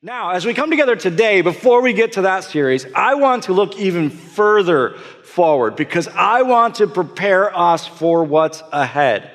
Now, as we come together today, before we get to that series, I want to look even further forward because I want to prepare us for what's ahead.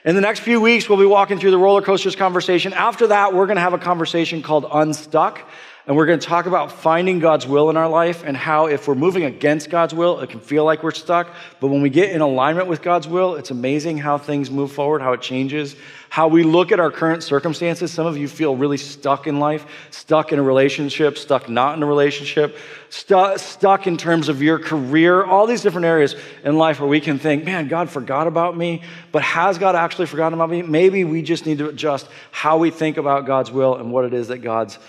In the next few weeks, we'll be walking through the roller coasters conversation. After that, we're going to have a conversation called Unstuck, and we're going to talk about finding God's will in our life and how if we're moving against God's will, it can feel like we're stuck. But when we get in alignment with God's will, it's amazing how things move forward, how it changes, how we look at our current circumstances. Some of you feel really stuck in life, stuck in a relationship, stuck not in a relationship, stuck in terms of your career, all these different areas in life where we can think, man, God forgot about me, but has God actually forgotten about me? Maybe we just need to adjust how we think about God's will and what it is that God's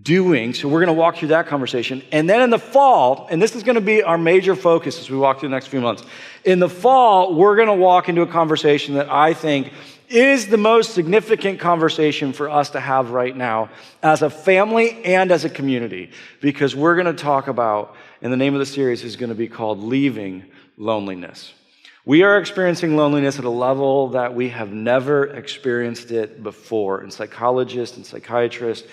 doing. So we're going to walk through that conversation. And then in the fall, and this is going to be our major focus as we walk through the next few months. In the fall, we're going to walk into a conversation that I think is the most significant conversation for us to have right now as a family and as a community, because we're going to talk about, and the name of the series is going to be called Leaving Loneliness. We are experiencing loneliness at a level that we have never experienced it before, and psychologists and psychiatrists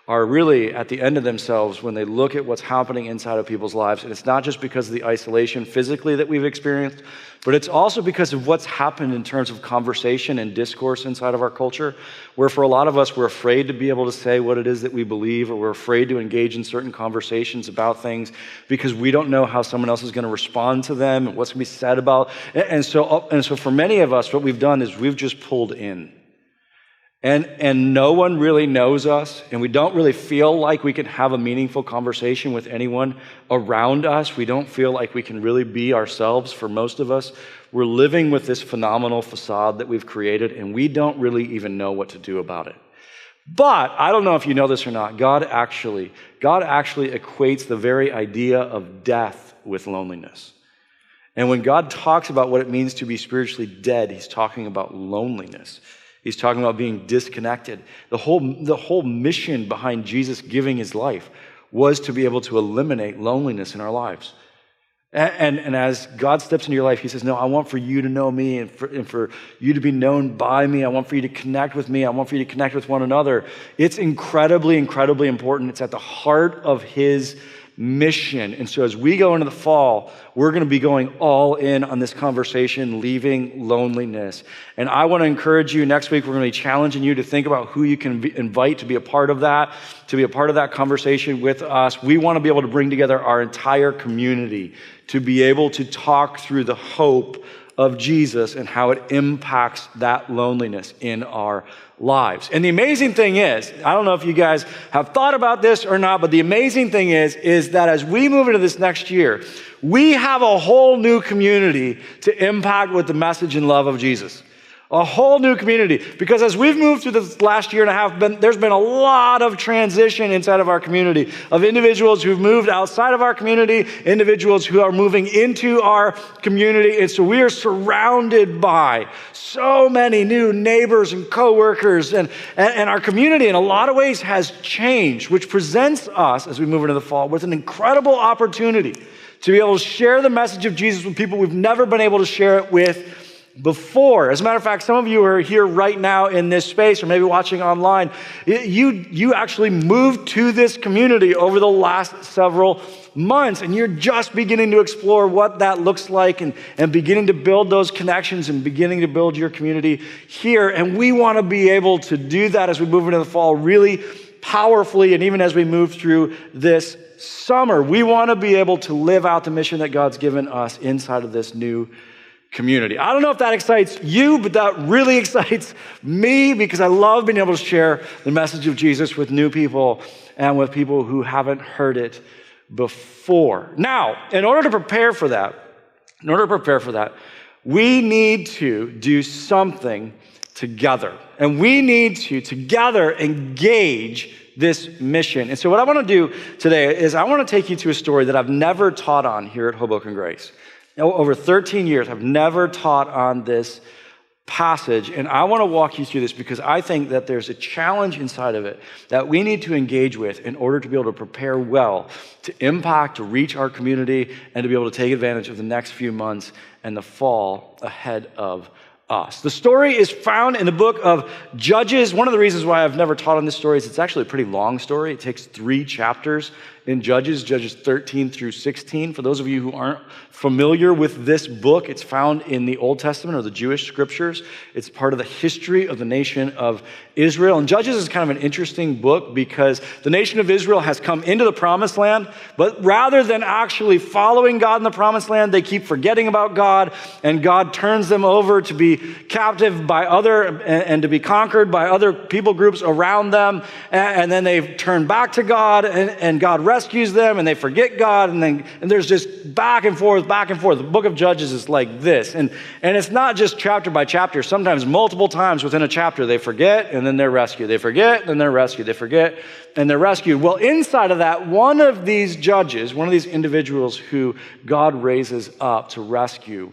are really at the end of themselves when they look at what's happening inside of people's lives. And it's not just because of the isolation physically that we've experienced, but it's also because of what's happened in terms of conversation and discourse inside of our culture, where for a lot of us, we're afraid to be able to say what it is that we believe, or we're afraid to engage in certain conversations about things because we don't know how someone else is going to respond to them and what's going to be said about. And so for many of us, what we've done is we've just pulled in. And no one really knows us, and we don't really feel like we can have a meaningful conversation with anyone around us. We don't feel like we can really be ourselves for most of us. We're living with this phenomenal facade that we've created, and we don't really even know what to do about it. But I don't know if you know this or not, God actually equates the very idea of death with loneliness. And when God talks about what it means to be spiritually dead, he's talking about loneliness. He's talking about being disconnected. The whole mission behind Jesus giving his life was to be able to eliminate loneliness in our lives. And as God steps into your life, he says, no, I want for you to know me and for you to be known by me. I want for you to connect with me. I want for you to connect with one another. It's incredibly, incredibly important. It's at the heart of his mission. And so as we go into the fall, we're going to be going all in on this conversation, leaving loneliness. And I want to encourage you, next week, we're going to be challenging you to think about who you can invite to be a part of that, conversation with us. We want to be able to bring together our entire community to be able to talk through the hope of Jesus and how it impacts that loneliness in our lives. And the amazing thing is, I don't know if you guys have thought about this or not, but the amazing thing is that as we move into this next year, we have a whole new community to impact with the message and love of Jesus. A whole new community. Because as we've moved through this last year and a half, there's been a lot of transition inside of our community, of individuals who've moved outside of our community, individuals who are moving into our community. And so we are surrounded by so many new neighbors and coworkers, and our community in a lot of ways has changed, which presents us, as we move into the fall, with an incredible opportunity to be able to share the message of Jesus with people we've never been able to share it with before. As a matter of fact, some of you are here right now in this space, or maybe watching online. You actually moved to this community over the last several months, and you're just beginning to explore what that looks like and beginning to build those connections and beginning to build your community here. And we want to be able to do that as we move into the fall really powerfully, and even as we move through this summer. We want to be able to live out the mission that God's given us inside of this new community. I don't know if that excites you, but that really excites me because I love being able to share the message of Jesus with new people and with people who haven't heard it before. Now, in order to prepare for that, we need to do something together. And we need to together engage this mission. And so what I want to do today is I want to take you to a story that I've never taught on here at Hoboken Grace. Over 13 years, I've never taught on this passage, and I want to walk you through this because I think that there's a challenge inside of it that we need to engage with in order to be able to prepare well to impact, to reach our community, and to be able to take advantage of the next few months and the fall ahead of us. The story is found in the book of Judges. One of the reasons why I've never taught on this story is it's actually a pretty long story. It takes 3 chapters in Judges 13 through 16. For those of you who aren't familiar with this book, it's found in the Old Testament or the Jewish scriptures. It's part of the history of the nation of Israel. And Judges is kind of an interesting book because the nation of Israel has come into the promised land, but rather than actually following God in the promised land, they keep forgetting about God, and God turns them over to be captive by and to be conquered by other people groups around them. And then they turn back to God, and God rescues them, and they forget God, and there's just back and forth. The book of Judges is like this. And it's not just chapter by chapter. Sometimes multiple times within a chapter, they forget, and then they're rescued. They forget, and they're rescued. They forget, and they're rescued. Well, inside of that, one of these judges, one of these individuals who God raises up to rescue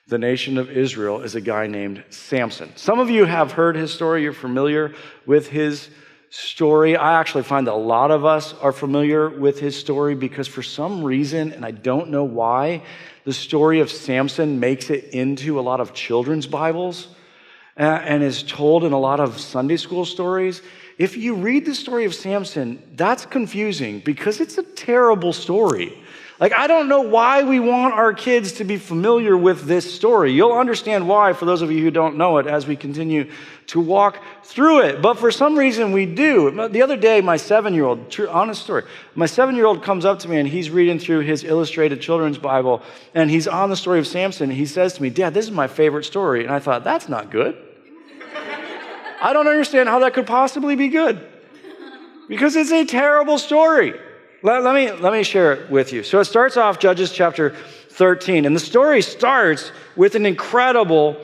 the nation of Israel is a guy named Samson. Some of you have heard his story. You're familiar with his story. I actually find that a lot of us are familiar with his story because for some reason, and I don't know why, the story of Samson makes it into a lot of children's Bibles and is told in a lot of Sunday school stories. If you read the story of Samson, that's confusing because it's a terrible story. Like, I don't know why we want our kids to be familiar with this story. You'll understand why, for those of you who don't know it, as we continue to walk through it. But for some reason, we do. The other day, my 7-year-old, honest story, my 7-year-old comes up to me, and he's reading through his illustrated children's Bible, and he's on the story of Samson. He says to me, "Dad, this is my favorite story." And I thought, that's not good. I don't understand how that could possibly be good, because it's a terrible story. Let me share it with you. So it starts off Judges chapter 13, and the story starts with an incredible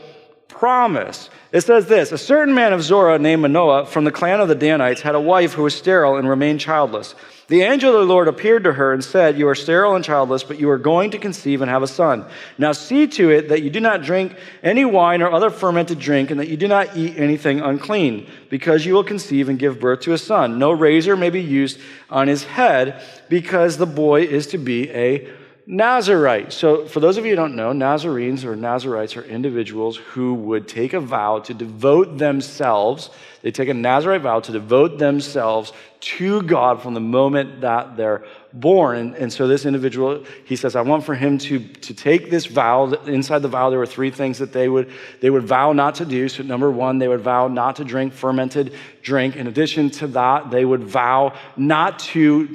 promise. It says this: a certain man of Zorah named Manoah from the clan of the Danites had a wife who was sterile and remained childless. The angel of the Lord appeared to her and said, "You are sterile and childless, but you are going to conceive and have a son. Now see to it that you do not drink any wine or other fermented drink, and that you do not eat anything unclean, because you will conceive and give birth to a son. No razor may be used on his head, because the boy is to be a Nazirite." So for those of you who don't know, Nazarenes or Nazirites are individuals who would take a vow to devote themselves. They take a Nazirite vow to devote themselves to God from the moment that they're born. And so this individual, he says, I want for him to take this vow. Inside the vow, there were 3 things that they would vow not to do. So number 1, they would vow not to drink fermented drink. In addition to that, they would vow not to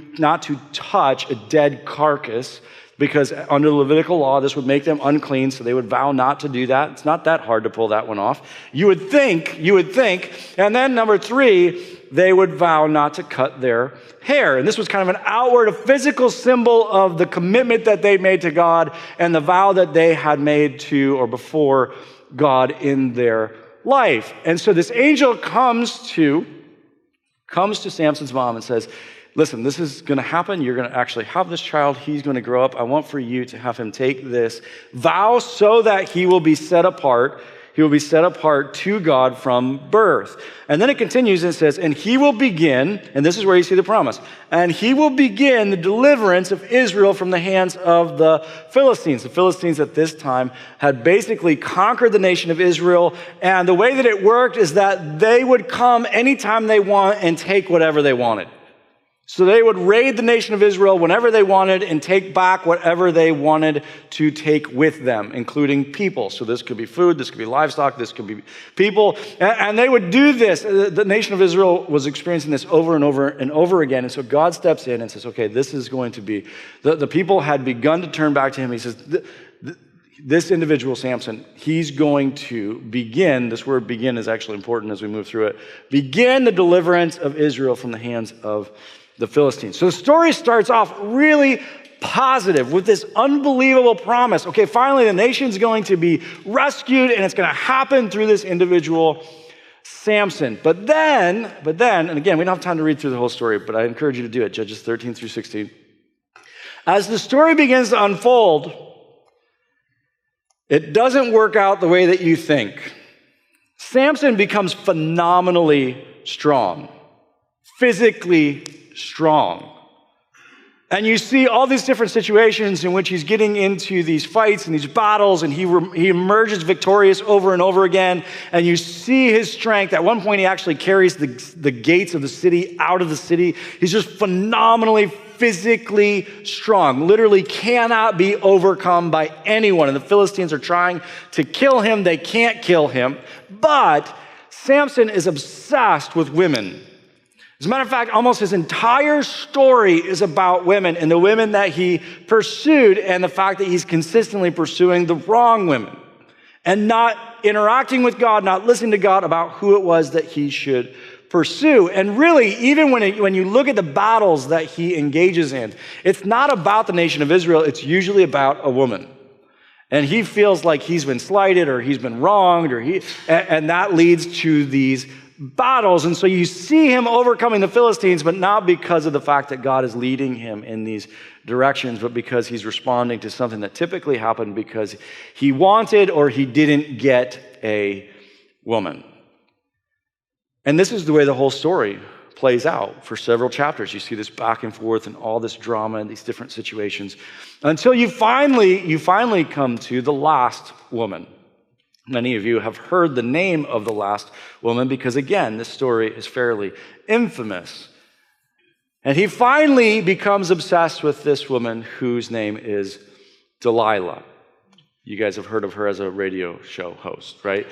touch a dead carcass, because under the Levitical law, this would make them unclean, so they would vow not to do that. It's not that hard to pull that one off. You would think. And then number 3, they would vow not to cut their hair. And this was kind of an outward, a physical symbol of the commitment that they made to God and the vow that they had made to or before God in their life. And so this angel comes to Samson's mom and says, "Listen, this is going to happen. You're going to actually have this child. He's going to grow up. I want for you to have him take this vow so that he will be set apart. He will be set apart to God from birth." And then it continues and says, "And he will begin," and this is where you see the promise, "and he will begin the deliverance of Israel from the hands of the Philistines." The Philistines at this time had basically conquered the nation of Israel, and the way that it worked is that they would come anytime they want and take whatever they wanted. So they would raid the nation of Israel whenever they wanted and take back whatever they wanted to take with them, including people. So this could be food, this could be livestock, this could be people. And they would do this. The nation of Israel was experiencing this over and over and over again. And so God steps in and says, okay, this is going to be, the people had begun to turn back to him. He says, this individual, Samson, he's going to begin, this word begin is actually important as we move through it, begin the deliverance of Israel from the hands of the Philistines. So the story starts off really positive with this unbelievable promise. Okay, finally the nation's going to be rescued, and it's going to happen through this individual, Samson. But then, and again, we don't have time to read through the whole story, but I encourage you to do it, Judges 13 through 16. As the story begins to unfold, it doesn't work out the way that you think. Samson becomes phenomenally strong, physically strong. And you see all these different situations in which he's getting into these fights and these battles, and he emerges victorious over and over again. And you see his strength. At one point, he actually carries the gates of the city out of the city. He's just phenomenally physically strong, literally cannot be overcome by anyone. And the Philistines are trying to kill him. They can't kill him. But Samson is obsessed with women. As a matter of fact, almost his entire story is about women and the women that he pursued, and the fact that he's consistently pursuing the wrong women and not interacting with God, not listening to God about who it was that he should pursue. And really, even when you look at the battles that he engages in, it's not about the nation of Israel, it's usually about a woman. And he feels like he's been slighted or he's been wronged, and that leads to these battles. And so you see him overcoming the Philistines, but not because of the fact that God is leading him in these directions, but because he's responding to something that typically happened because he wanted or he didn't get a woman. And this is the way the whole story plays out for several chapters. You see this back and forth and all this drama and these different situations until you finally come to the last woman. Many of you have heard the name of the last woman because, again, this story is fairly infamous. And he finally becomes obsessed with this woman whose name is Delilah. You guys have heard of her as a radio show host, right?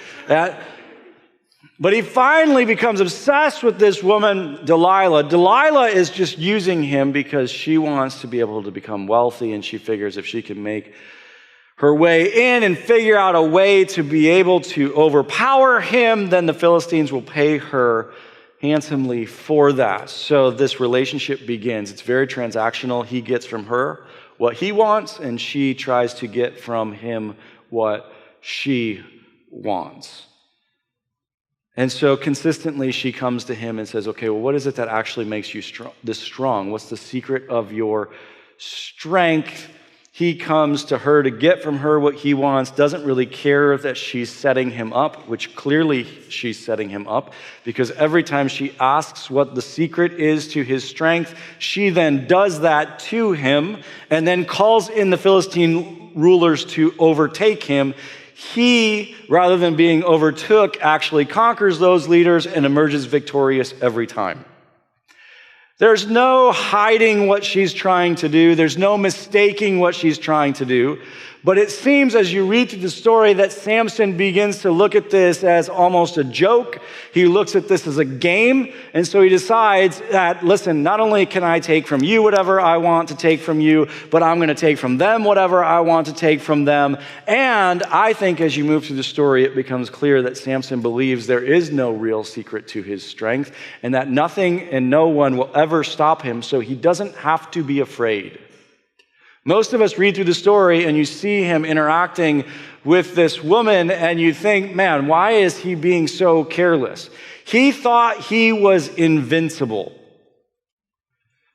But he finally becomes obsessed with this woman, Delilah. Delilah is just using him because she wants to be able to become wealthy, and she figures if she can make her way in and figure out a way to be able to overpower him, then the Philistines will pay her handsomely for that. So this relationship begins. It's very transactional. He gets from her what he wants, and she tries to get from him what she wants. And so consistently she comes to him and says, okay, well, what is it that actually makes you this strong? What's the secret of your strength? He comes to her to get from her what he wants, doesn't really care that she's setting him up, which clearly she's setting him up, because every time she asks what the secret is to his strength, she then does that to him and then calls in the Philistine rulers to overtake him. He, rather than being overtook, actually conquers those leaders and emerges victorious every time. There's no hiding what she's trying to do. There's no mistaking what she's trying to do. But it seems as you read through the story that Samson begins to look at this as almost a joke. He looks at this as a game. And so he decides that, listen, not only can I take from you whatever I want to take from you, but I'm going to take from them whatever I want to take from them. And I think as you move through the story, it becomes clear that Samson believes there is no real secret to his strength and that nothing and no one will ever stop him, so he doesn't have to be afraid. Most of us read through the story and you see him interacting with this woman and you think, man, why is he being so careless? He thought he was invincible.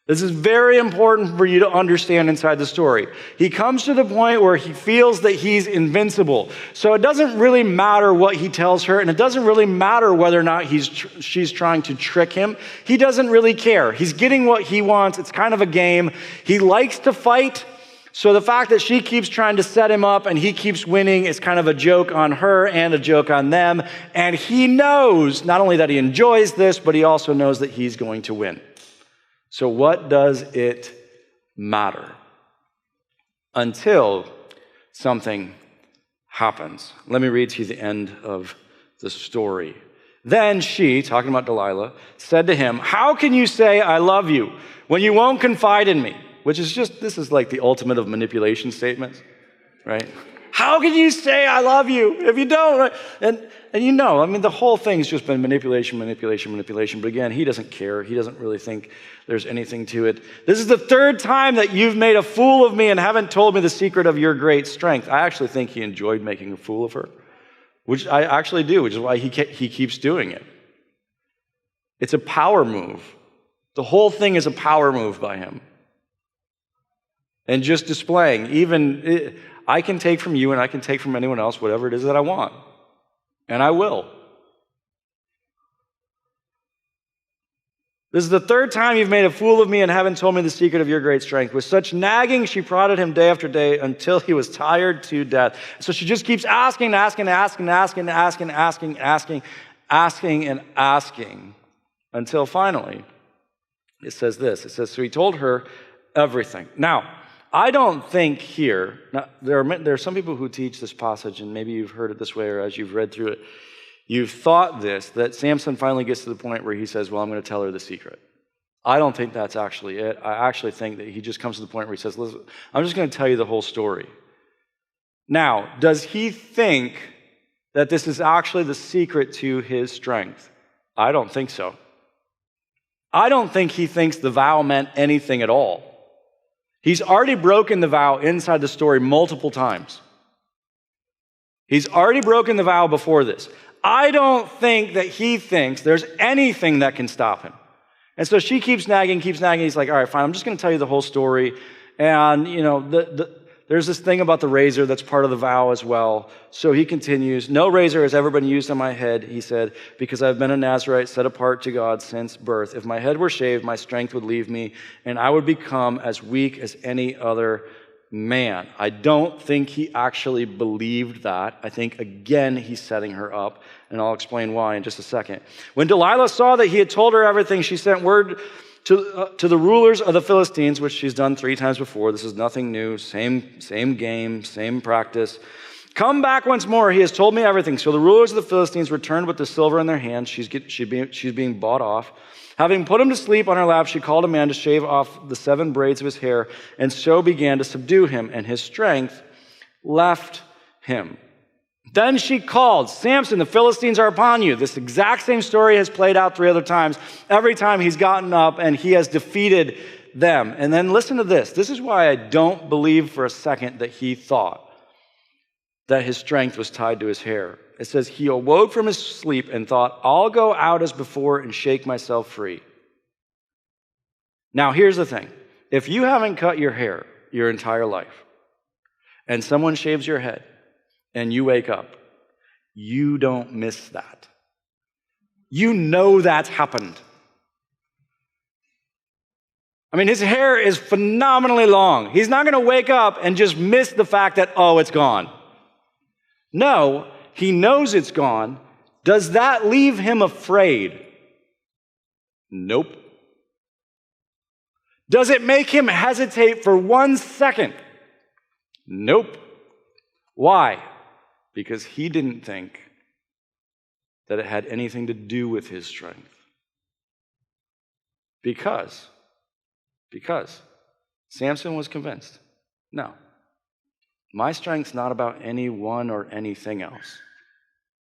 This is very important for you to understand inside the story. He comes to the point where he feels that he's invincible. So it doesn't really matter what he tells her, and it doesn't really matter whether or not she's trying to trick him. He doesn't really care. He's getting what he wants. It's kind of a game. He likes to fight. So the fact that she keeps trying to set him up and he keeps winning is kind of a joke on her and a joke on them. And he knows not only that he enjoys this, but he also knows that he's going to win. So what does it matter? Until something happens. Let me read to you the end of the story. Then she, talking about Delilah, said to him, "How can you say I love you when you won't confide in me?" Which is this is like the ultimate of manipulation statements, right? How can you say I love you if you don't? Right? And you know, I mean, the whole thing's just been manipulation. But again, he doesn't care. He doesn't really think there's anything to it. This is the third time that you've made a fool of me and haven't told me the secret of your great strength. I actually think he enjoyed making a fool of her, which I actually do, which is why he keeps doing it. It's a power move. The whole thing is a power move by him. And just displaying, I can take from you and I can take from anyone else whatever it is that I want. And I will. This is the third time you've made a fool of me and haven't told me the secret of your great strength. With such nagging, she prodded him day after day until he was tired to death. So she just keeps asking until finally it says this. It says, so he told her everything. Now, I don't think here, now, there are some people who teach this passage, and maybe you've heard it this way or as you've read through it, you've thought this, that Samson finally gets to the point where he says, well, I'm going to tell her the secret. I don't think that's actually it. I actually think that he just comes to the point where he says, listen, I'm just going to tell you the whole story. Now, does he think that this is actually the secret to his strength? I don't think so. I don't think he thinks the vow meant anything at all. He's already broken the vow inside the story multiple times. He's already broken the vow before this. I don't think that he thinks there's anything that can stop him. And so she keeps nagging. He's like, all right, fine, I'm just going to tell you the whole story. And, there's this thing about the razor that's part of the vow as well. So he continues, no razor has ever been used on my head, he said, because I've been a Nazirite set apart to God since birth. If my head were shaved, my strength would leave me, and I would become as weak as any other man. I don't think he actually believed that. I think, again, he's setting her up, and I'll explain why in just a second. When Delilah saw that he had told her everything, she sent word to the rulers of the Philistines, which she's done 3 times before. This is nothing new, same game, same practice. Come back once more, he has told me everything. So the rulers of the Philistines returned with the silver in their hands. She's being bought off. Having put him to sleep on her lap, she called a man to shave off the 7 braids of his hair, and so began to subdue him, and his strength left him. Then she called, Samson, the Philistines are upon you. This exact same story has played out 3 other times. Every time he's gotten up and he has defeated them. And then listen to this. This is why I don't believe for a second that he thought that his strength was tied to his hair. It says, he awoke from his sleep and thought, I'll go out as before and shake myself free. Now, here's the thing. If you haven't cut your hair your entire life, and someone shaves your head, and you wake up, you don't miss that. You know that's happened. I mean, his hair is phenomenally long. He's not going to wake up and just miss the fact that, oh, it's gone. No, he knows it's gone. Does that leave him afraid? Nope. Does it make him hesitate for 1 second? Nope. Why? Because he didn't think that it had anything to do with his strength. Because Samson was convinced, no, my strength's not about anyone or anything else.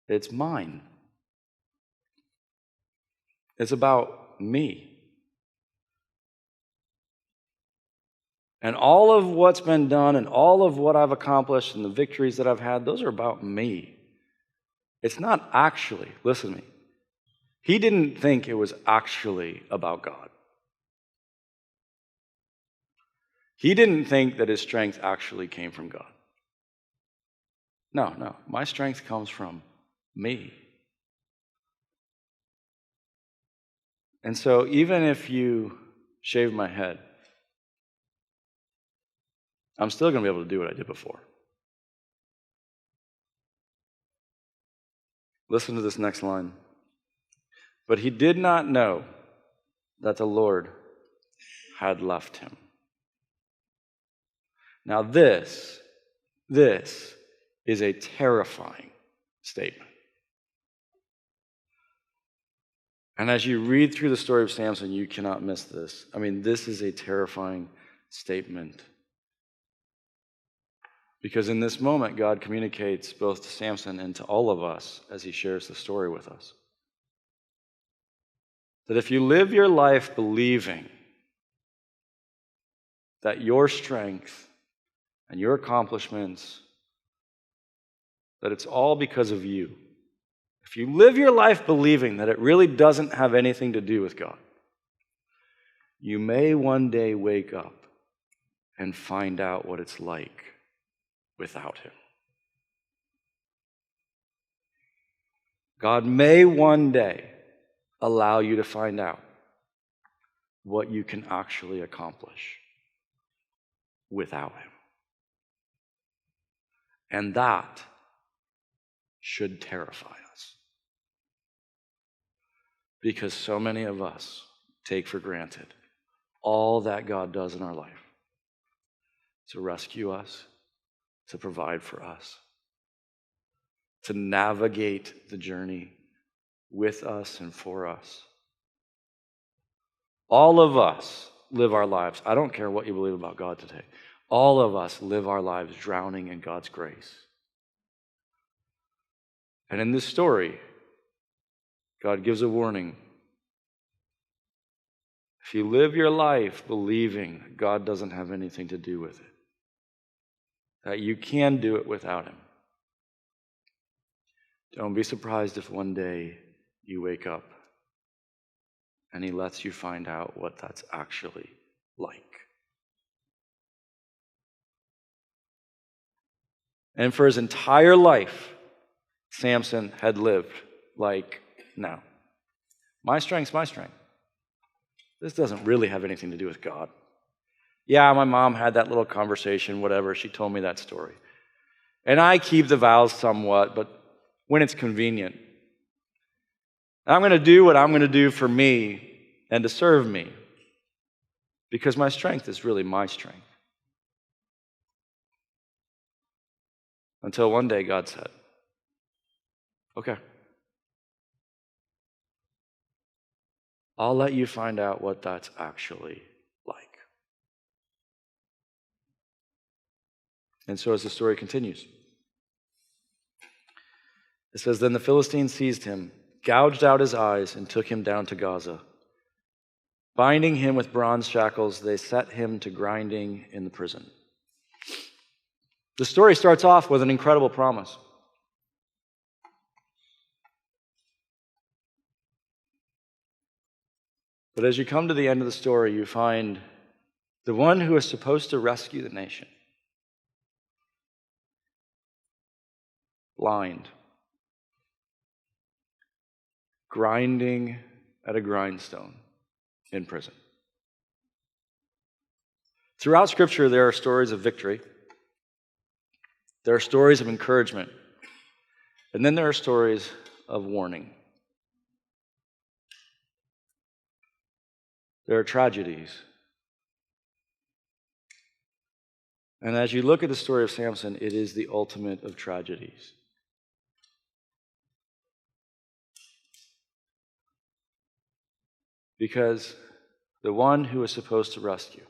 It's mine. It's about me. And all of what's been done and all of what I've accomplished and the victories that I've had, those are about me. It's not actually, listen to me, he didn't think it was actually about God. He didn't think that his strength actually came from God. No, my strength comes from me. And so even if you shave my head, I'm still going to be able to do what I did before. Listen to this next line. But he did not know that the Lord had left him. Now this is a terrifying statement. And as you read through the story of Samson, you cannot miss this. I mean, this is a terrifying statement. Because in this moment, God communicates both to Samson and to all of us as he shares the story with us. That if you live your life believing that your strength and your accomplishments, that it's all because of you, if you live your life believing that it really doesn't have anything to do with God, you may one day wake up and find out what it's like without him. God may one day allow you to find out what you can actually accomplish without him. And that should terrify us. Because so many of us take for granted all that God does in our life to rescue us, to provide for us, to navigate the journey with us and for us. All of us live our lives. I don't care what you believe about God today. All of us live our lives drowning in God's grace. And in this story, God gives a warning. If you live your life believing God doesn't have anything to do with it, that you can do it without him, don't be surprised if one day you wake up and he lets you find out what that's actually like. And for his entire life, Samson had lived like, no, my strength's my strength. This doesn't really have anything to do with God. Yeah, my mom had that little conversation, whatever. She told me that story. And I keep the vows somewhat, but when it's convenient. I'm going to do what I'm going to do for me and to serve me, because my strength is really my strength. Until one day God said, okay, I'll let you find out what that's actually like. And so as the story continues, it says, then the Philistines seized him, gouged out his eyes, and took him down to Gaza. Binding him with bronze shackles, they set him to grinding in the prison. The story starts off with an incredible promise. But as you come to the end of the story, you find the one who is supposed to rescue the nation, blind, grinding at a grindstone in prison. Throughout Scripture, there are stories of victory. There are stories of encouragement. And then there are stories of warning. There are tragedies. And as you look at the story of Samson, it is the ultimate of tragedies. Because the one who is supposed to rescue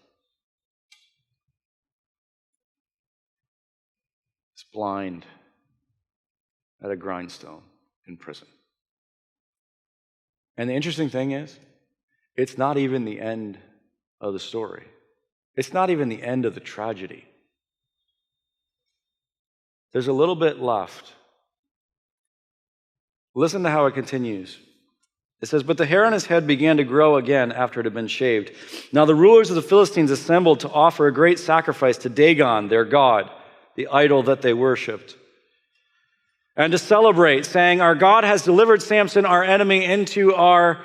is blind at a grindstone in prison. And the interesting thing is, it's not even the end of the story. It's not even the end of the tragedy. There's a little bit left. Listen to how it continues. It says, but the hair on his head began to grow again after it had been shaved. Now the rulers of the Philistines assembled to offer a great sacrifice to Dagon, their god, the idol that they worshipped, and to celebrate, saying, our God has delivered Samson, our enemy, into our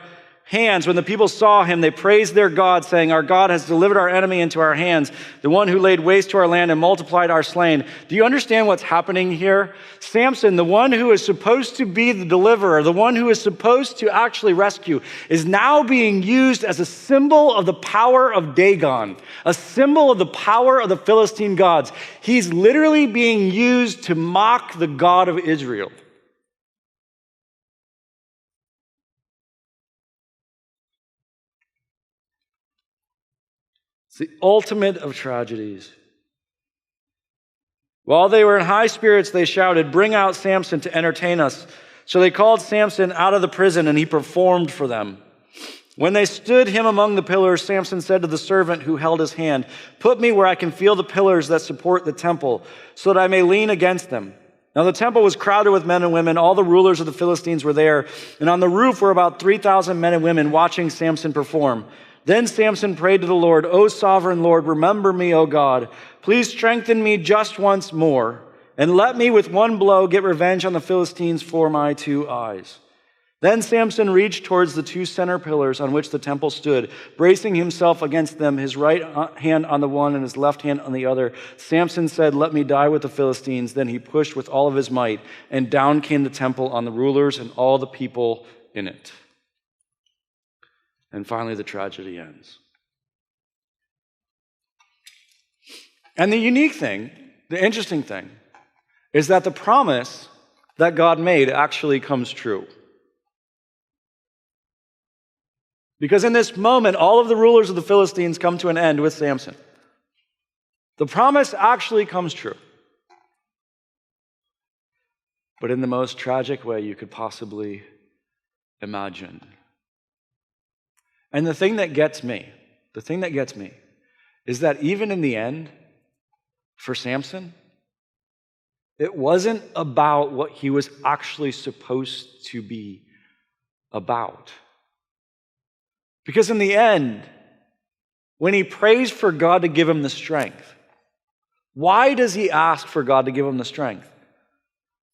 hands. When the people saw him, they praised their God, saying, our God has delivered our enemy into our hands, the one who laid waste to our land and multiplied our slain. Do you understand what's happening here? Samson, the one who is supposed to be the deliverer, the one who is supposed to actually rescue, is now being used as a symbol of the power of Dagon, a symbol of the power of the Philistine gods. He's literally being used to mock the God of Israel. It's the ultimate of tragedies. While they were in high spirits, they shouted, bring out Samson to entertain us. So they called Samson out of the prison, and he performed for them. When they stood him among the pillars, Samson said to the servant who held his hand, put me where I can feel the pillars that support the temple, so that I may lean against them. Now the temple was crowded with men and women. All the rulers of the Philistines were there, and on the roof were about 3,000 men and women watching Samson perform. Then Samson prayed to the Lord, O sovereign Lord, remember me, O God. Please strengthen me just once more, and let me with one blow get revenge on the Philistines for my 2 eyes. Then Samson reached towards the two center pillars on which the temple stood, bracing himself against them, his right hand on the one and his left hand on the other. Samson said, "Let me die with the Philistines." Then he pushed with all of his might, and down came the temple on the rulers and all the people in it. And finally, the tragedy ends. And the unique thing, the interesting thing, is that the promise that God made actually comes true. Because in this moment, all of the rulers of the Philistines come to an end with Samson. The promise actually comes true. But in the most tragic way you could possibly imagine. And the thing that gets me is that even in the end, for Samson, it wasn't about what he was actually supposed to be about. Because in the end, when he prays for God to give him the strength, why does he ask for God to give him the strength?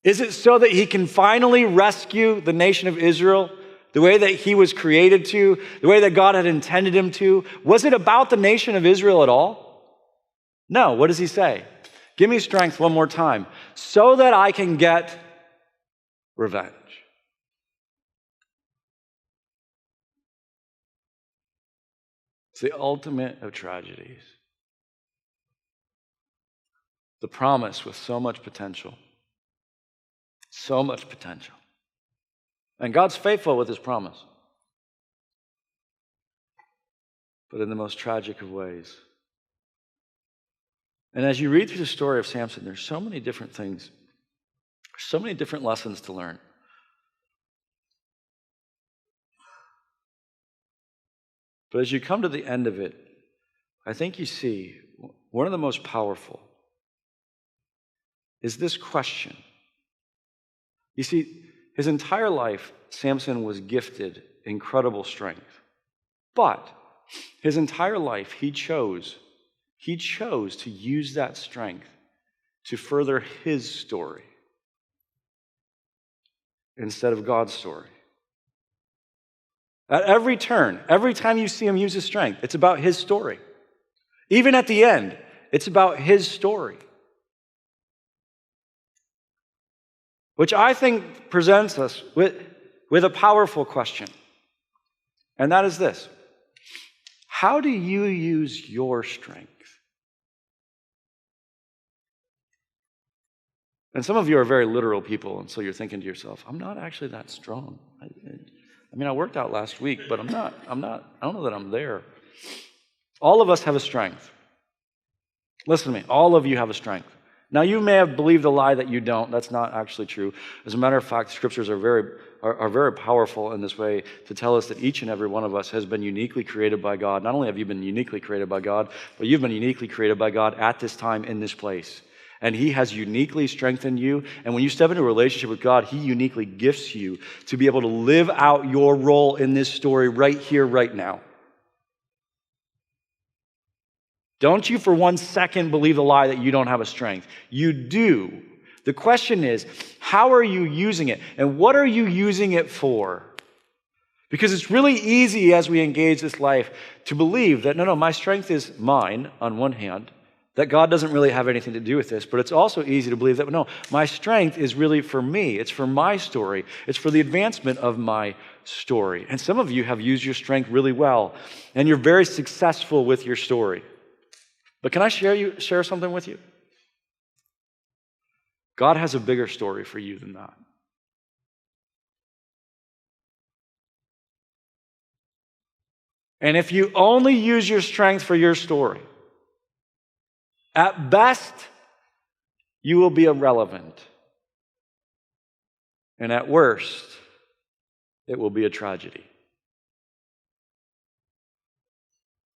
Is it so that he can finally rescue the nation of Israel the way that he was created to, the way that God had intended him to? Was it about the nation of Israel at all? No. What does he say? Give me strength one more time so that I can get revenge. It's the ultimate of tragedies. The promise with so much potential. So much potential. And God's faithful with his promise. But in the most tragic of ways. And as you read through the story of Samson, there's so many different things. So many different lessons to learn. But as you come to the end of it, I think you see one of the most powerful is this question. You see, his entire life, Samson was gifted incredible strength. But his entire life, he chose to use that strength to further his story instead of God's story. At every turn, every time you see him use his strength, it's about his story. Even at the end, it's about his story. Which I think presents us with a powerful question. And that is this. How do you use your strength? And some of you are very literal people, and so you're thinking to yourself, I'm not actually that strong. I worked out last week, but I don't know that I'm there. All of us have a strength. Listen to me, all of you have a strength. Now, you may have believed a lie that you don't. That's not actually true. As a matter of fact, scriptures are very powerful in this way to tell us that each and every one of us has been uniquely created by God. Not only have you been uniquely created by God, but you've been uniquely created by God at this time in this place. And he has uniquely strengthened you. And when you step into a relationship with God, he uniquely gifts you to be able to live out your role in this story right here, right now. Don't you for 1 second believe the lie that you don't have a strength. You do. The question is, how are you using it? And what are you using it for? Because it's really easy as we engage this life to believe that, no, my strength is mine on one hand, that God doesn't really have anything to do with this, but it's also easy to believe that, no, my strength is really for me. It's for my story. It's for the advancement of my story. And some of you have used your strength really well, and you're very successful with your story. But can I share something with you? God has a bigger story for you than that. And if you only use your strength for your story, at best, you will be irrelevant. And at worst, it will be a tragedy.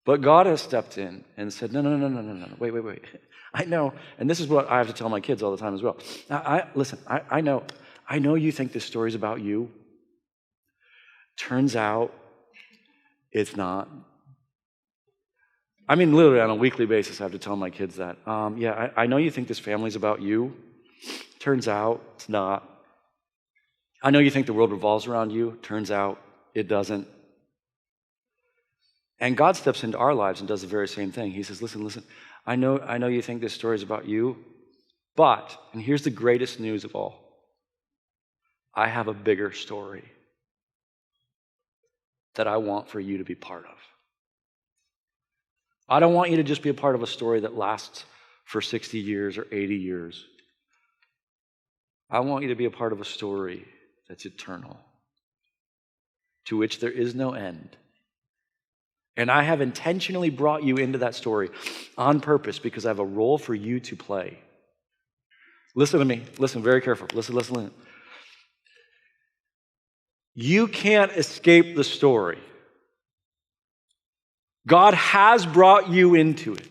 But God has stepped in and said, no, wait. I know, and this is what I have to tell my kids all the time as well. I know you think this story's about you. Turns out, it's not. Literally on a weekly basis, I have to tell my kids that. I know you think this family's about you. Turns out, it's not. I know you think the world revolves around you. Turns out it doesn't. And God steps into our lives and does the very same thing. He says, listen, I know you think this story is about you, but, and here's the greatest news of all, I have a bigger story that I want for you to be part of. I don't want you to just be a part of a story that lasts for 60 years or 80 years. I want you to be a part of a story that's eternal, to which there is no end. And I have intentionally brought you into that story on purpose because I have a role for you to play. Listen to me. Listen very carefully. Listen. You can't escape the story. God has brought you into it.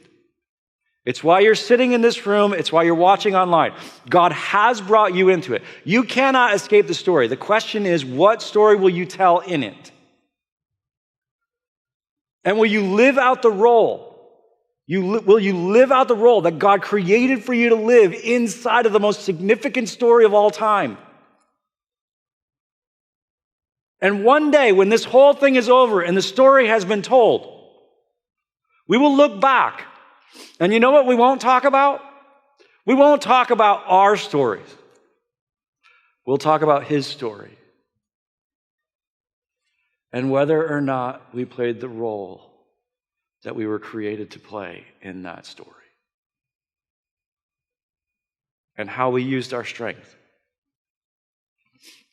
It's why you're sitting in this room. It's why you're watching online. God has brought you into it. You cannot escape the story. The question is, what story will you tell in it? And will you live out the role? Will you live out the role that God created for you to live inside of the most significant story of all time? And one day, when this whole thing is over and the story has been told, we will look back. And you know what we won't talk about? We won't talk about our stories. We'll talk about his story. And whether or not we played the role that we were created to play in that story. And how we used our strength.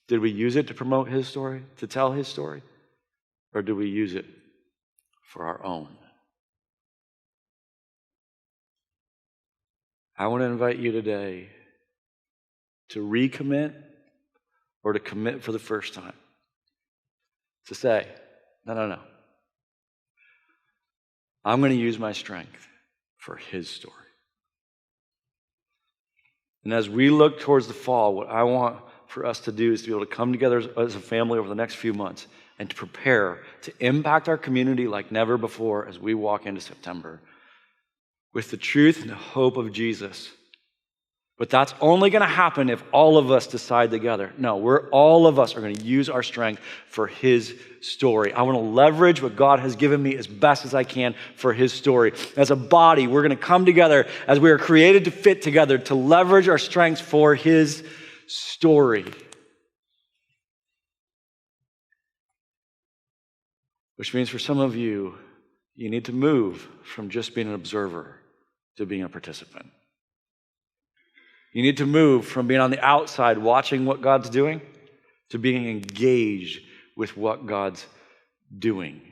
Did we use it to promote his story, to tell his story? Or did we use it for our own? I want to invite you today to recommit or to commit for the first time. To say, no. I'm going to use my strength for his story. And as we look towards the fall, what I want for us to do is to be able to come together as a family over the next few months and to prepare to impact our community like never before as we walk into September with the truth and the hope of Jesus. But that's only going to happen if all of us decide together. No, all of us are going to use our strength for his story. I want to leverage what God has given me as best as I can for his story. As a body, we're going to come together as we are created to fit together to leverage our strengths for his story. Which means for some of you, you need to move from just being an observer to being a participant. You need to move from being on the outside watching what God's doing to being engaged with what God's doing.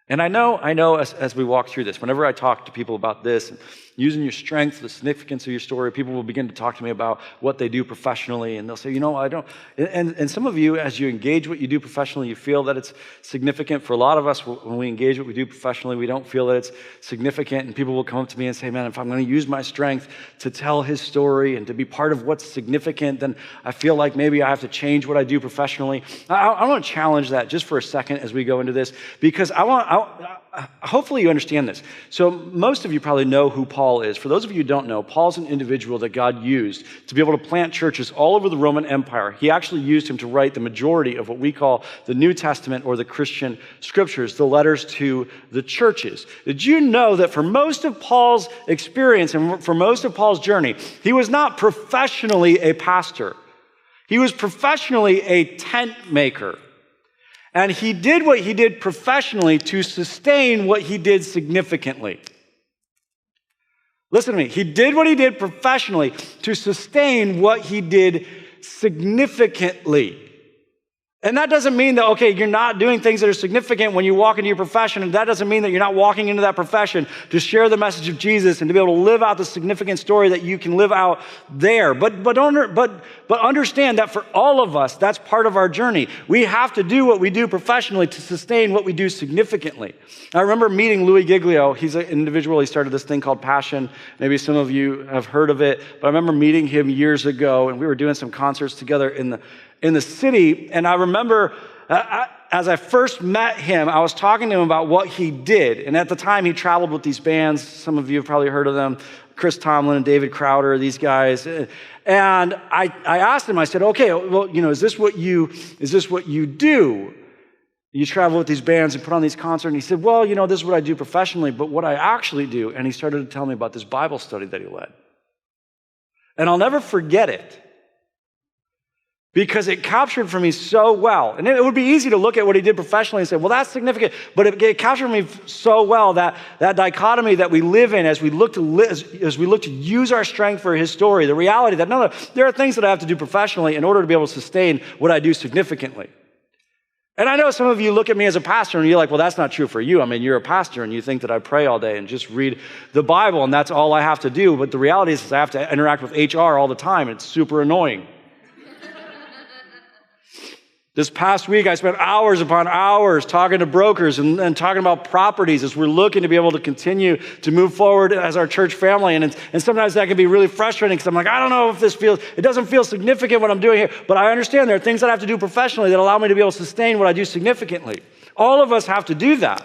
And I know as we walk through this, whenever I talk to people about this, and using your strength, the significance of your story, people will begin to talk to me about what they do professionally, and they'll say, I don't. And some of you, as you engage what you do professionally, you feel that it's significant. For a lot of us, when we engage what we do professionally, we don't feel that it's significant, and people will come up to me and say, man, if I'm going to use my strength to tell his story and to be part of what's significant, then I feel like maybe I have to change what I do professionally. I want to challenge that just for a second as we go into this, because hopefully you understand this. So most of you probably know who Paul is. For those of you who don't know, Paul's an individual that God used to be able to plant churches all over the Roman Empire. He actually used him to write the majority of what we call the New Testament or the Christian scriptures, the letters to the churches. Did you know that for most of Paul's experience and for most of Paul's journey, he was not professionally a pastor. He was professionally a tent maker. And he did what he did professionally to sustain what he did significantly. Listen to me. He did what he did professionally to sustain what he did significantly. And that doesn't mean that, okay, you're not doing things that are significant when you walk into your profession, and that doesn't mean that you're not walking into that profession to share the message of Jesus and to be able to live out the significant story that you can live out there. But understand that for all of us, that's part of our journey. We have to do what we do professionally to sustain what we do significantly. I remember meeting Louis Giglio. He's an individual. He started this thing called Passion. Maybe some of you have heard of it, but I remember meeting him years ago, and we were doing some concerts together in the city, and I remember as I first met him, I was talking to him about what he did. And at the time, he traveled with these bands. Some of you have probably heard of them. Chris Tomlin and David Crowder, these guys. And I asked him, I said, okay, well, is this what you do? You travel with these bands and put on these concerts. And he said, well, this is what I do professionally, but what I actually do. And he started to tell me about this Bible study that he led. And I'll never forget it, because it captured for me so well. And it would be easy to look at what he did professionally and say, well, that's significant. But it captured me so well, that dichotomy that we live in as we look to use our strength for his story, the reality that there are things that I have to do professionally in order to be able to sustain what I do significantly. And I know some of you look at me as a pastor and you're like, well, that's not true for you. I mean, you're a pastor and you think that I pray all day and just read the Bible and that's all I have to do. But the reality is I have to interact with HR all the time. It's super annoying. This past week, I spent hours upon hours talking to brokers and talking about properties as we're looking to be able to continue to move forward as our church family. And sometimes that can be really frustrating because I'm like, I don't know if it doesn't feel significant what I'm doing here. But I understand there are things that I have to do professionally that allow me to be able to sustain what I do significantly. All of us have to do that.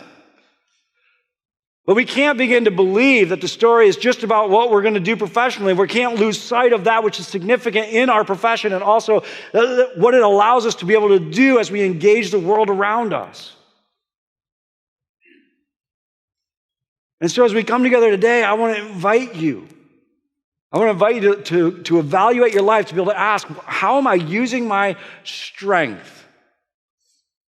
But we can't begin to believe that the story is just about what we're going to do professionally. We can't lose sight of that which is significant in our profession and also what it allows us to be able to do as we engage the world around us. And so as we come together today, I want to invite you. I want to invite you to evaluate your life, to be able to ask, how am I using my strength?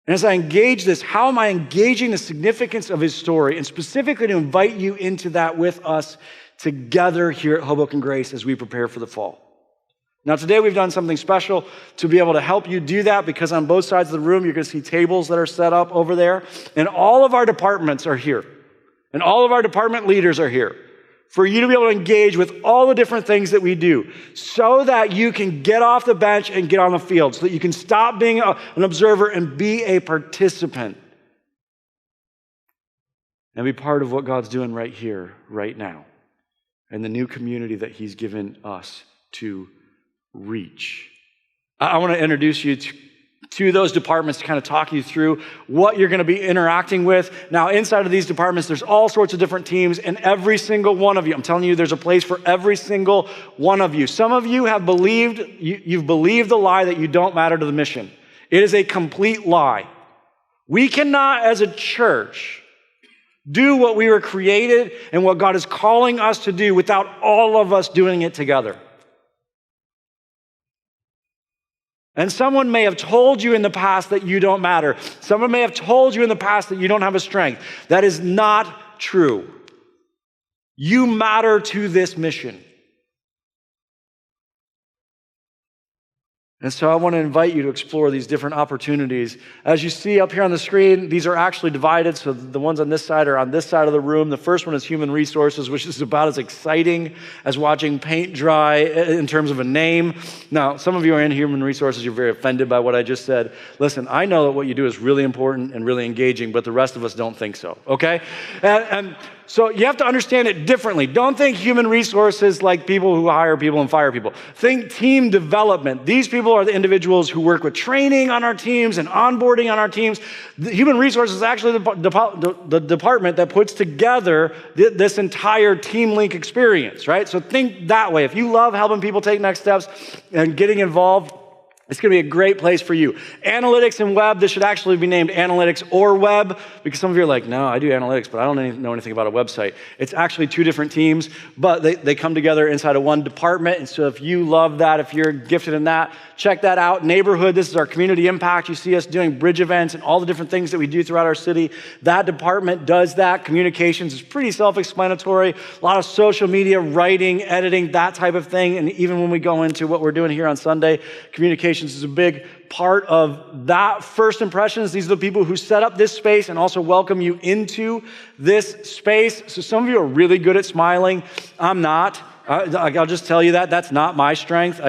And as I engage this, how am I engaging the significance of his story? And specifically to invite you into that with us together here at Hoboken Grace as we prepare for the fall. Now today we've done something special to be able to help you do that, because on both sides of the room you're going to see tables that are set up over there. And all of our departments are here. And all of our department leaders are here for you to be able to engage with all the different things that we do, so that you can get off the bench and get on the field, so that you can stop being an observer and be a participant and be part of what God's doing right here, right now, and the new community that he's given us to reach. I want to introduce you to those departments to kind of talk you through what you're going to be interacting with. Now, inside of these departments, there's all sorts of different teams, and every single one of you, I'm telling you, there's a place for every single one of you. Some of you have you've believed the lie that you don't matter to the mission. It is a complete lie. We cannot, as a church, do what we were created and what God is calling us to do without all of us doing it together. And someone may have told you in the past that you don't matter. Someone may have told you in the past that you don't have a strength. That is not true. You matter to this mission. And so I want to invite you to explore these different opportunities. As you see up here on the screen, these are actually divided. So the ones on this side are on this side of the room. The first one is human resources, which is about as exciting as watching paint dry in terms of a name. Now, some of you are in human resources. You're very offended by what I just said. Listen, I know that what you do is really important and really engaging, but the rest of us don't think so, okay? And so you have to understand it differently. Don't think human resources like people who hire people and fire people. Think team development. These people are the individuals who work with training on our teams and onboarding on our teams. The human resources is actually the department that puts together this entire Team Link experience, right? So think that way. If you love helping people take next steps and getting involved, it's going to be a great place for you. Analytics and web, this should actually be named analytics or web, because some of you are like, no, I do analytics, but I don't know anything about a website. It's actually two different teams, but they come together inside of one department. And so if you love that, if you're gifted in that, check that out. Neighborhood, this is our community impact. You see us doing bridge events and all the different things that we do throughout our city. That department does that. Communications is pretty self-explanatory. A lot of social media, writing, editing, that type of thing. And even when we go into what we're doing here on Sunday, communications is a big part of that. First impressions, these are the people who set up this space and also welcome you into this space. So some of you are really good at smiling. I'm not. I'll just tell you that. That's not my strength.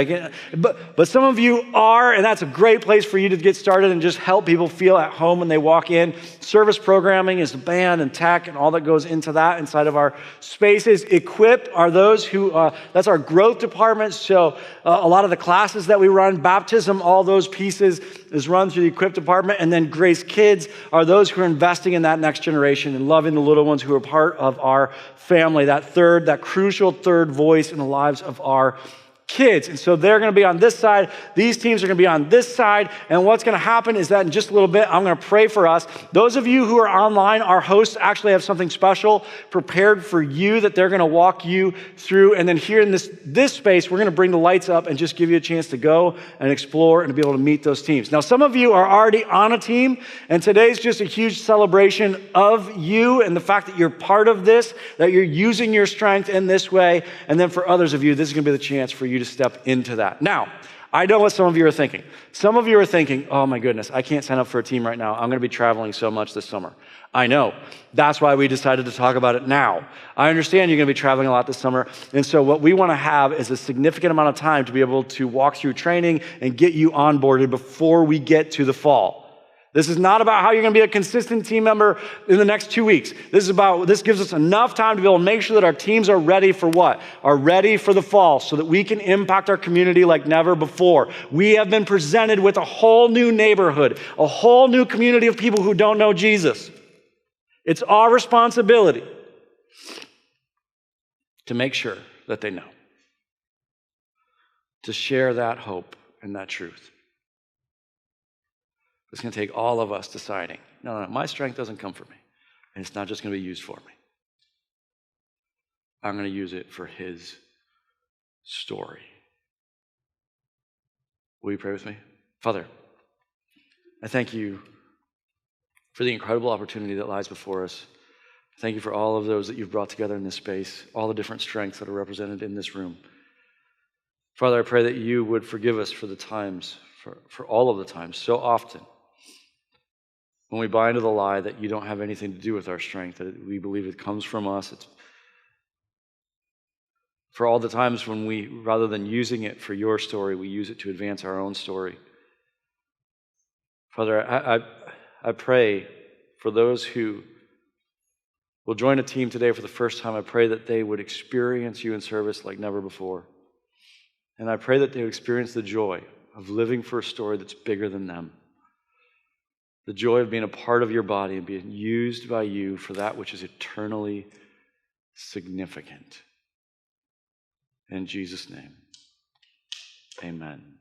But some of you are, and that's a great place for you to get started and just help people feel at home when they walk in. Service programming is the band and tech and all that goes into that inside of our spaces. Equip are those who, that's our growth department. So a lot of the classes that we run, baptism, all those pieces. is run through the Equip department. And then Grace Kids are those who are investing in that next generation and loving the little ones who are part of our family, that crucial third voice in the lives of our kids. And so they're going to be on this side. These teams are going to be on this side. And what's going to happen is that in just a little bit, I'm going to pray for us. Those of you who are online, our hosts actually have something special prepared for you that they're going to walk you through. And then here in this space, we're going to bring the lights up and just give you a chance to go and explore and to be able to meet those teams. Now, some of you are already on a team, and today's just a huge celebration of you and the fact that you're part of this, that you're using your strength in this way. And then for others of you, this is going to be the chance for you to step into that. Now, I know what some of you are thinking. Some of you are thinking, oh my goodness, I can't sign up for a team right now. I'm going to be traveling so much this summer. I know. That's why we decided to talk about it now. I understand you're going to be traveling a lot this summer. And so what we want to have is a significant amount of time to be able to walk through training and get you onboarded before we get to the fall. This is not about how you're going to be a consistent team member in the next 2 weeks. This gives us enough time to be able to make sure that our teams are ready for what? Are ready for the fall so that we can impact our community like never before. We have been presented with a whole new neighborhood, a whole new community of people who don't know Jesus. It's our responsibility to make sure that they know, to share that hope and that truth. It's going to take all of us deciding, no, my strength doesn't come from me. And it's not just going to be used for me. I'm going to use it for his story. Will you pray with me? Father, I thank you for the incredible opportunity that lies before us. Thank you for all of those that you've brought together in this space, all the different strengths that are represented in this room. Father, I pray that you would forgive us for the times, for all of the times, so often, when we buy into the lie that you don't have anything to do with our strength, that we believe it comes from us. It's for all the times when we, rather than using it for your story, we use it to advance our own story. Father, I pray for those who will join a team today for the first time. I pray that they would experience you in service like never before. And I pray that they would experience the joy of living for a story that's bigger than them. The joy of being a part of your body and being used by you for that which is eternally significant. In Jesus' name, amen.